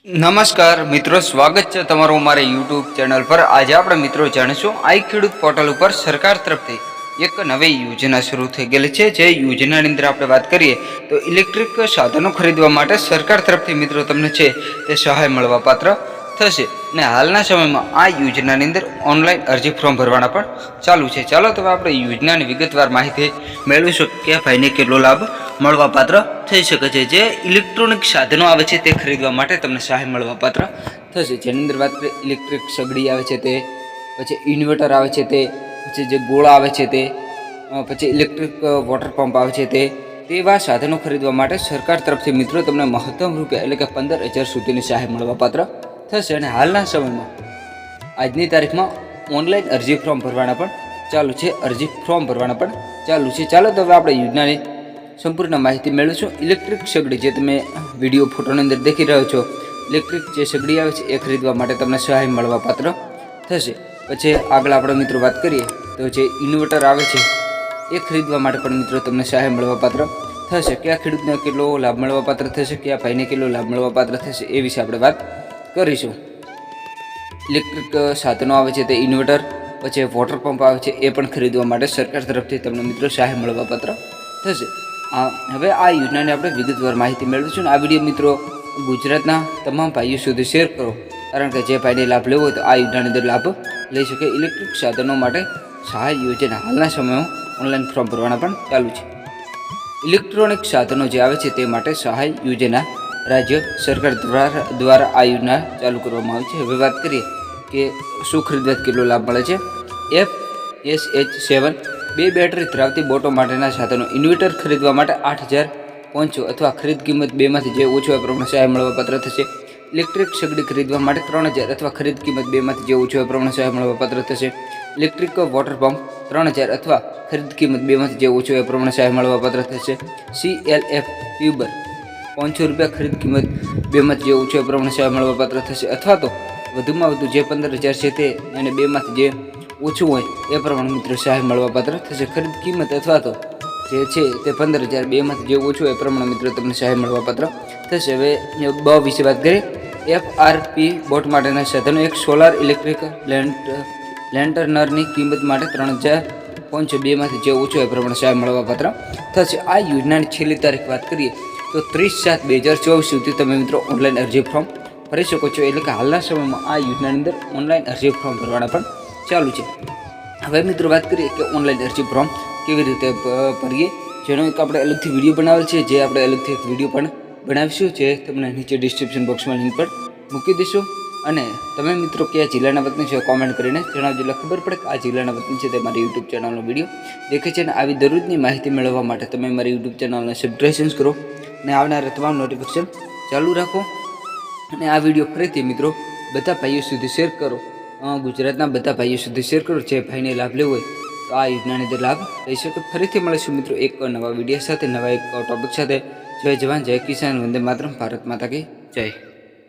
નમસ્કાર મિત્રો, સ્વાગત છે તમારું અમારા યુટ્યુબ ચેનલ પર। આજે આપણે મિત્રો જાણીશું આઈ ખેડૂત પોર્ટલ ઉપર સરકાર તરફથી એક નવી યોજના શરૂ થઈ ગયેલી છે। જે યોજનાની અંદર આપણે વાત કરીએ તો ઇલેક્ટ્રિક સાધનો ખરીદવા માટે સરકાર તરફથી મિત્રો તમને છે તે સહાય મળવાપાત્ર થશે। અને હાલના સમયમાં આ યોજનાની અંદર ઓનલાઈન અરજી ફોર્મ ભરવાના પણ ચાલુ છે। ચાલો તો આપણે યોજનાની વિગતવાર માહિતી મેળવીશું કે ભાઈને કેટલો લાભ મળવાપાત્ર થઈ શકે છે। જે ઇલેક્ટ્રોનિક સાધનો આવે છે તે ખરીદવા માટે તમને સહાય મળવાપાત્ર થશે। જેની અંદર વાત કરીએ ઇલેક્ટ્રિક સગડી આવે છે તે, પછી ઇન્વર્ટર આવે છે તે, પછી જે ગોળા આવે છે તે, પછી ઇલેક્ટ્રિક વોટર પંપ આવે છે તેવા સાધનો ખરીદવા માટે સરકાર તરફથી મિત્રો તમને મહત્તમ રૂપિયા એટલે કે 15,000 સુધીની સહાય મળવાપાત્ર થશે। અને હાલના સમયમાં આજની તારીખમાં ઓનલાઈન અરજી ફોર્મ ભરવાના પણ ચાલુ છે। ચાલો તો હવે આપણે યોજનાની સંપૂર્ણ માહિતી મેળવીશું। ઇલેક્ટ્રિક સગડી જે તમે વિડીયો ફોટોની અંદર દેખી રહ્યો છો, ઇલેક્ટ્રિક જે સગડી આવે છે એ ખરીદવા માટે તમને સહાય મળવાપાત્ર થશે। પછી આગળ આપણે મિત્રો વાત કરીએ તો જે ઇન્વર્ટર આવે છે એ ખરીદવા માટે પણ મિત્રો તમને સહાય મળવાપાત્ર થશે। કયા ખેડૂતને કેટલો લાભ મળવાપાત્ર થશે, કયા ભાઈને કેટલો લાભ મળવાપાત્ર થશે એ વિશે આપણે વાત કરીશું। ઇલેક્ટ્રિક સાધનો આવે છે તે ઇન્વર્ટર, પછી વોટર પંપ આવે છે એ પણ ખરીદવા માટે સરકાર તરફથી તમને મિત્રો સહાય મળવાપાત્ર થશે। હવે આ યોજનાની આપણે વિગતવાર માહિતી મેળવીશું। આ વિડીયો મિત્રો ગુજરાતના તમામ ભાઈઓ સુધી શેર કરો, કારણ કે જે ભાઈને લાભ લેવો હોય તો આ યોજનાની અંદર લાભ લઈ શકે। ઇલેક્ટ્રિક સાધનો માટે સહાય યોજના હાલના સમયમાં ઓનલાઈન ફોર્મ ભરવાના પણ ચાલુ છે। ઇલેક્ટ્રોનિક સાધનો જે આવે છે તે માટે સહાય યોજના રાજ્ય સરકાર દ્વારા આ યોજના ચાલુ કરવામાં આવી છે। હવે વાત કરીએ કે શું ખરીદવાથી કેટલો લાભ મળે છે। FSH7 2 બેટરી ધરાવતી બોટો માટેના સાધનો ઇન્વર્ટર ખરીદવા માટે 8,500 અથવા ખરીદ કિંમત બેમાંથી જે ઓછો હોય પ્રમાણે સહાય મળવાપાત્ર થશે। ઇલેક્ટ્રિક સગડી ખરીદવા માટે 3,000 અથવા ખરીદ કિંમત બેમાંથી જે ઓછો હોય પ્રમાણે સહાય મળવાપાત્ર થશે। ઇલેક્ટ્રિક વોટર પંપ 3,000 અથવા ખરીદ કિંમત બેમાંથી જે ઓછો હોય પ્રમાણે સહાય મળવાપાત્ર થશે। CLF ટ્યુબર 500 રૂપિયા ખરીદ કિંમત બેમાંથી જે ઓછો હોય પ્રમાણે સહાય મળવાપાત્ર થશે। અથવા તો વધુમાં વધુ જે 15,000 છે તે અને બેમાંથી જે ઓછું હોય એ પ્રમાણે મિત્રો સહાય મળવાપાત્ર થશે। ખરીદ કિંમત અથવા તો જે છે તે 15,000, બેમાંથી જે ઓછું હોય એ પ્રમાણે મિત્રો તમને સહાય મળવાપાત્ર થશે। હવે વિશે વાત કરીએ। FRP બોટ માટેના સાધનો એક સોલાર ઇલેક્ટ્રિક લેન્ટર્નરની કિંમત માટે 3,500, બેમાંથી જે ઓછું હોય એ પ્રમાણે સહાય મળવાપાત્ર થશે। આ યોજનાની છેલ્લી તારીખ વાત કરીએ તો 30/7/2024 સુધી તમે મિત્રો ઓનલાઈન અરજી ફોર્મ ભરી શકો છો। એટલે કે હાલના સમયમાં આ યોજનાની અંદર ઓનલાઈન અરજી ફોર્મ ભરવાના પણ ચાલુ છે। હવે મિત્રો વાત કરીએ કે ઓનલાઈન અરજી ફોર્મ કેવી રીતે ભરીએ, જેનો એક આપણે અલગથી વિડીયો બનાવેલ છે, જે આપણે અલગથી એક વિડીયો પણ બનાવીશું, જે તમને નીચે ડિસ્ક્રિપ્શન બોક્સમાં લિંક પર મૂકી દઈશું। અને તમે મિત્રો કયા જિલ્લાના વતની છો કોમેન્ટ કરીને જણાવજો, એટલે ખબર પડે કે આ જિલ્લાના વતની છે તે મારી યુટ્યુબ ચેનલનો વિડીયો દેખે છે। અને આવી દરરોજની માહિતી મેળવવા માટે તમે મારી યુટ્યુબ ચેનલને સબસ્ક્રાઇબ કરો અને આવનારા તમામ નોટિફિકેશન ચાલુ રાખો। અને આ વિડીયો ફરીથી મિત્રો બધા ભાઈઓ સુધી શેર કરો, ગુજરાતના બધા ભાઈઓ સુધી શેર કરો, જે ભાઈને લાભ લેવો હોય તો આ યોજનાની અંદર લાભ લઈ શકે। ફરીથી મળીશું મિત્રો એક નવા વિડીયો સાથે, નવા એક ટોપિક સાથે। જય જવાન, જય કિસાન, વંદે માતરમ, ભારત માતા કી જય।